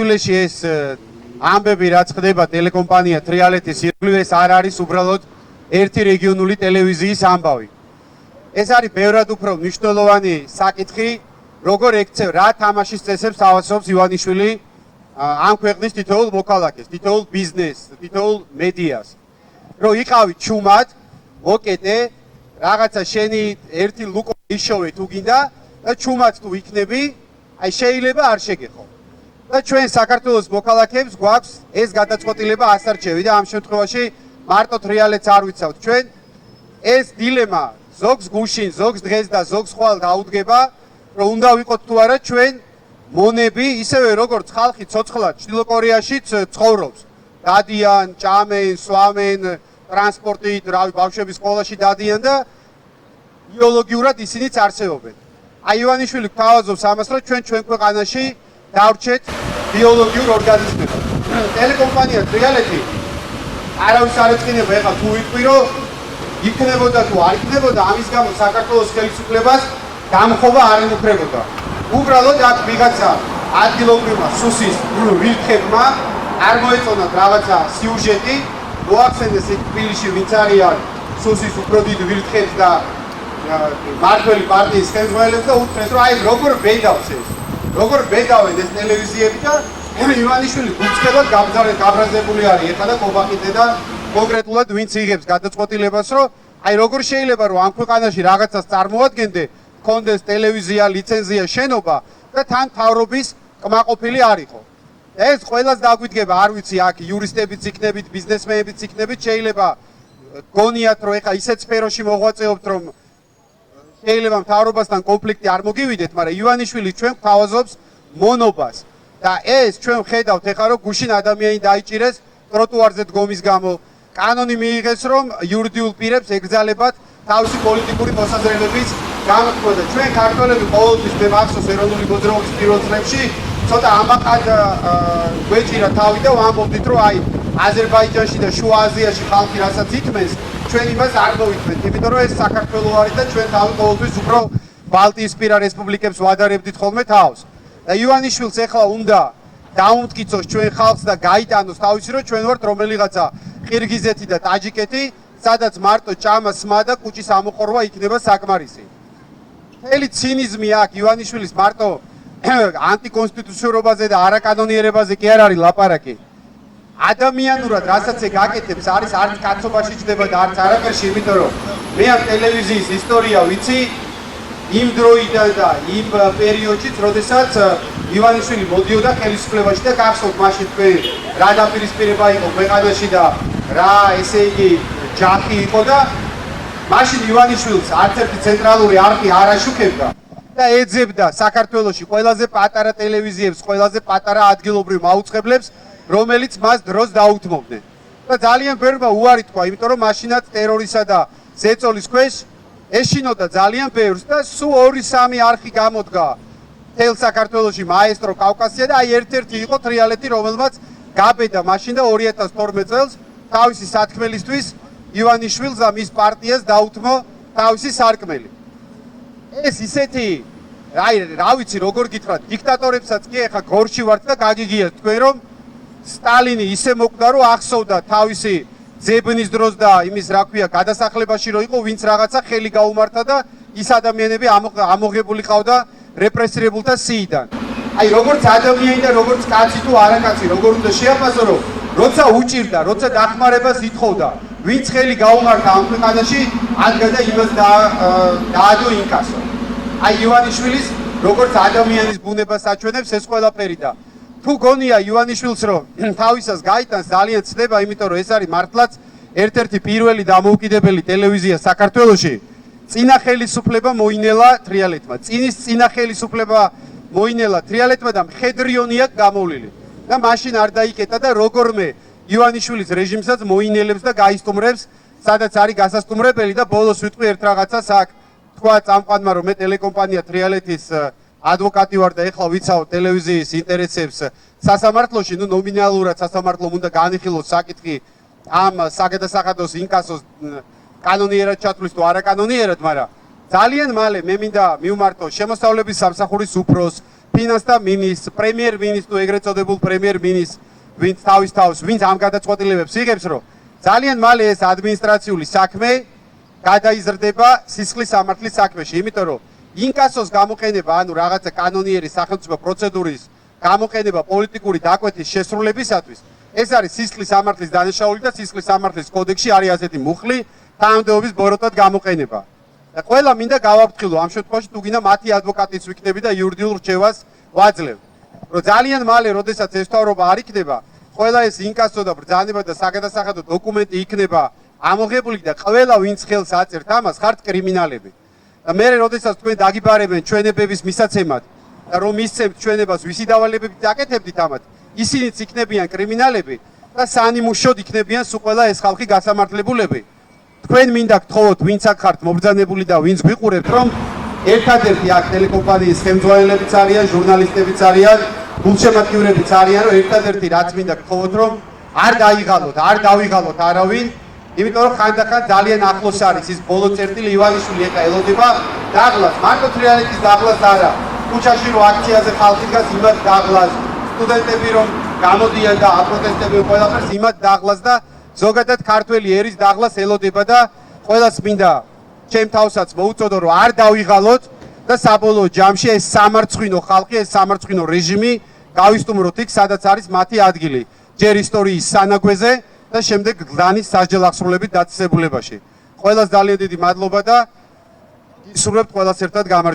სიკვდილეში ეს ამბები რაც ხდება ტელეკომპანია ტრიალეთის ირგვლივ ეს არ არის უბრალოდ ერთი რეგიონული ტელევიზიის ამბავი. ეს არის ბევრად უფრო მნიშვნელოვანი საკითხი, როგორ ექცევ რა თამაშის წესებს თავაზობს ივანიშვილი ამ ქვეყნის თითოეულ მოქალაქეს, თითოეულ ბიზნესს, თითოეულ მედიას. რომ იყავი ჩუმად, მოკეტე, რაღაცა შენი ერთი ლუკო იშოვე თუ გინდა და ჩუმად თუ იქნები, აი შეიძლება არ შეგეხო. და ჩვენ საქართველოს მოქალაქეებს გვაქვს ეს გადაწყვეტილება ასარჩევი და ამ შემთხვევაში მარტო ტრიალეთს არ ვიცავთ ჩვენ. ეს დილემა ზოგს გუშინ, ზოგს დღეს და ზოგს ხვალ დაუდგება, რომ უნდა ვიყოთ თუ არა ჩვენ მონები, ისევე როგორც ხალხი ცოცხლად ჩრდილო კორეაშიც ცხოვრობს. დადიან, ჭამენ, სვამენ, ტრანსპორტით, რავი, ბავშვების სკოლაში დადიან და ბიოლოგიურად ისინიც არსებობენ. აი ივანიშვილი გვთავაზობს ამას, რომ ჩვენ ქვეყანაში დავრჩეთ ბიოლოგიურ ორგანიზმებს. ტელეკომპანია ტრიალეთი არავის არ ეწყინება, ეხლა თუ ვიტყვი, რომ იქნებოდა თუ არ იქნებოდა, ამის გამო საქართველოს ხელისუფლებას დამხობა არ ემუქრებოდა. უბრალოდ აქ ვიღაცა ადგილობრივმა სუსის ვილთხებმა არ მოეწონათ რაღაცა სიუჟეტი, მოახსენეს იქ თბილისში ვინც არიან სუსის უფრო დიდ ვილთხებს და მართველი პარტიის ხელმძღვანელებს და უთხრეს, რომ აი როგორ ბედავს ეს. როგორ ბედავენ ეს ტელევიზიები და ივანიშვილი გულწრფელად გაბრაზებული არის ეხლა და ყობაყიდე და კონკრეტულად ვინც იღებს გადაწყვეტილებას, რომ აი როგორ შეიძლება რომ ამ ქვეყანაში რაღაცას წარმოადგენდე, კონდეს ტელევიზია, ლიცენზია, შენობა და თან თავრობის კმაყოფილი არ იყო. ეს ყველას დაგვიდგება, არ ვიცი, აქ იურისტებიც იქნებით, ბიზნესმენებიც იქნებით, შეიძლება გონიათ, რომ ეხლა ისეთ სფეროში მოღვაწეობთ, რომ შეიძლება მთავრობასთან კონფლიქტი არ მოგივიდეთ, მაგრამ ივანიშვილი ჩვენ გვთავაზობს მონობას. და ეს ჩვენ ვხედავთ ეხლა, რომ გუშინ ადამიანი დაიჭირეს ტროტუარზე დგომის გამო. კანონი მიიღეს, რომ იურიდიულ პირებს ეგზალებათ თავისი პოლიტიკური მოსაზრებების გამოთქმა და ჩვენ ქართველები ყოველთვის მე მახსოვს ეროვნული მოძრაობის პირველ წლებში ცოტა ამაყად გვეჭირა თავი და ვამბობდით, რომ აი აზერბაიჯანში და შუა აზიაში ხალხი რასაც ითმენს, ჩვენ იმას არ მოვითმენთ, იმიტომ რომ ეს საქართველო არის და ჩვენ თავი ყოველთვის უფრო ბალტიისპირა რესპუბლიკებს ვადარებდით ხოლმე თავს. და ივანიშვილს ეხლა უნდა დაუმტკიცოს ჩვენ ხალხს და გაიტანოს თავისი, რომ ჩვენ ვართ რომელიღაცა ყირგიზეთი და ტაჯიკეთი, სადაც მარტო ჭამა, სმა და კუჭის ამოყორვა იქნება საკმარისი. მთელი ცინიზმი აქ ივანიშვილის მარტო ანტიკონსტიტუციურობაზე და არაკანონიერებაზე კი არ არის ლაპარაკი. ადამიანურად რასაც ეგ აკეთებს, არის არც კაცობაში ჩდება და არც არაფერში, იმიტომ რომ მე ამ ტელევიზიის ისტორია ვიცი იმ დროიდან და იმ პერიოდშიც, როდესაც ივანიშვილი მოდიოდა ხელისუფლებაში და გახსოვთ მაშინ თქვენ რა დაპირისპირება იყო ქვეყანაში და რა ესე იგი ჯახი იყო და მაშინ ივანიშვილს არც ერთი ცენტრალური არხი არ აშუქებდა და ეძებდა საქართველოში ყველაზე პატარა ტელევიზიებს, ყველაზე პატარა ადგილობრივ მაუწყებლებს, რომელიც მას დროს დაუთმობდნენ. და ძალიან ბევრმა უარი თქვა, იმიტომ რომ მაშინაც ტერორისა და ზეწოლის ქვეშ ეშინოდა ძალიან ბევრს და სულ 2-3 არხი გამოდგა მთელ საქართველოში მაესტრო კავკასია და აი ერთ-ერთი იყო ტრიალეთი, რომელმაც გაბედა მაშინ და 2012 წელს თავისი სათქმელისთვის ივანიშვილს და მის პარტიას დაუთმო თავისი სარკმელი. ეს ისეთი რა ვიცი როგორ გითხრათ, დიქტატორებსაც კი ახლა გორში ვართ და გაგიგიათ თქვენ რომ სტალინი ისე მოკვდა რომ ახსოვდა თავისი ძებნის დროს და იმის რა ქვია გადასახლებაში რო იყო, ვინც რაღაცა ხელი გაუმართა და ის ადამიანები ამოღებული ყავდა რეპრესირებულთა სიიდან. აი როგორც ადამიანი და როგორც კაცი თუ არაკაცი, როგორ უნდა შეაფასო, როცა უჭირდა, როცა დახმარებას ითხოვდა, ვინც ხელი გაუმართა ამ ქვეყანაში, ადგა და იმას დაადო ინკასო. აი ივანიშვილის როგორც ადამიანის ბუნებას აჩვენებს ეს ყველაფერი და თუ გონია ივანიშვილს რომ თავისას გაიტანს, ძალიან ცდება, იმიტომ რომ ეს არის მართლაც ერთ-ერთი პირველი დამოუკიდებელი ტელევიზია საქართველოში. წინა ხელისუფლება მოინელა ტრიალეთმა. წინა ხელისუფლება მოინელა ტრიალეთმა და მხედრიონი აქვს გამოვლილი. და მაშინ არ დაიკეტა და როგორმე ივანიშვილის რეჟიმსაც მოინელებს და გაისტუმრებს, სადაც არის გასასტუმრებელი და ბოლოს ვიტყვი ერთ რაღაცას აქ თქვა წამყვანმა რომ მე ტელეკომპანია ტრიალეთის ადვოკატი ვარ და ეხლა ვიცავ ტელევიზიის ინტერესებს სასამართლოში, ნუ ნომინალურად სასამართლომ უნდა განიხილოს საკითხი ამ საგადასახადოს ინკასოს კანონიერად ჩათვლის თუ არაკანონიერად, მაგრამ ძალიან მალე მე მინდა მივმართო შემოსავლების სამსახურის უფროს, ფინანსთა მინისტრს, პრემიერ-მინისტრს, ეგრეთ წოდებულ პრემიერ-მინისტრს, ვინც ვინც ამ გადაწყვეტილებებს იღებს, რომ ძალიან მალე ეს ადმინისტრაციული საქმე გადაიზრდება სისხლის სამართლის საქმეში, იმიტომ რომ ინკასოს გამოყენება, ანუ რაღაცა კანონიერი სახელმწიფო პროცედურის გამოყენება პოლიტიკური დაკვეთის შესრულებისათვის, ეს არის სისხლის სამართლის დანაშაული და სისხლის სამართლის კოდექსში არის ასეთი მუხლი თანამდებობის ბოროტად გამოყენება. და ყველა მინდა გავაფრთხილო ამ შემთხვევაში თუ გინდა მათი ადვოკატიც ვიქნები და იურიდიულ რჩევას ვაძლევ. რომ ძალიან მალე, როდესაც ეს თავრობა არ იქნება, ყველა ეს ინკასო და ბრძანება და საგადასახადო დოკუმენტი იქნება ამოღებული და ყველა ვინც ხელს აწერთ ამას, ხართ კრიმინალები. და მე როდესაც თქვენ დაგიბარებენ ჩვენებების მისაცემად და რომ მისცემთ ჩვენებას ვისი დავალებებით დაკეთებდით ამათ, ისინიც იქნებიან კრიმინალები და სანიმუშოდ იქნებიან სულ ყველა ეს ხალხი გასამართლებულები. თქვენ მინდა გთხოვოთ, ვინც აქ ხართ მობრძანებული და ვინც გვიყურებთ, რომ ერთადერთი აქ ტელეკომპანიის ხელმძღვანელებიც არიან, ჟურნალისტებიც არიან, გულშემატკივრებიც არიან, რომ ერთადერთი რაც მინდა გთხოვოთ, რომ არ დავიღალოთ არავინ, იმიტომ რომ ხანდახან ძალიან ახლოს არის ის ბოლო წერტილი ივანიშვილი ეხა ელოდება დაღლას, მარტო თრიალეთის დაღლას არა, ქუჩაში რო აქციაზე ხალხი დგას იმათ დაღლას, სტუდენტები რომ გამოდიან და აპროტესტებენ ყველაფერს იმათ დაღლას და ზოგადად ქართველი ერის დაღლას ელოდება და ყველას მინდა ჩემ თავსაც მოუწოდო რომ არ დავიღალოთ და საბოლოო ჯამში ეს სამარცხვინო ხალხი, ეს სამარცხვინო რეჟიმი გავისტუმროთ იქ, სადაც არის მათი ადგილი, ჯერ ისტორიის სანაგვეზე და შემდეგ გლანის სასჯელ აღსრულებით დაწესებულებაში. ყველას ძალიან დიდი მადლობა და გისურვებთ ყველას ერთად გამარჯვება.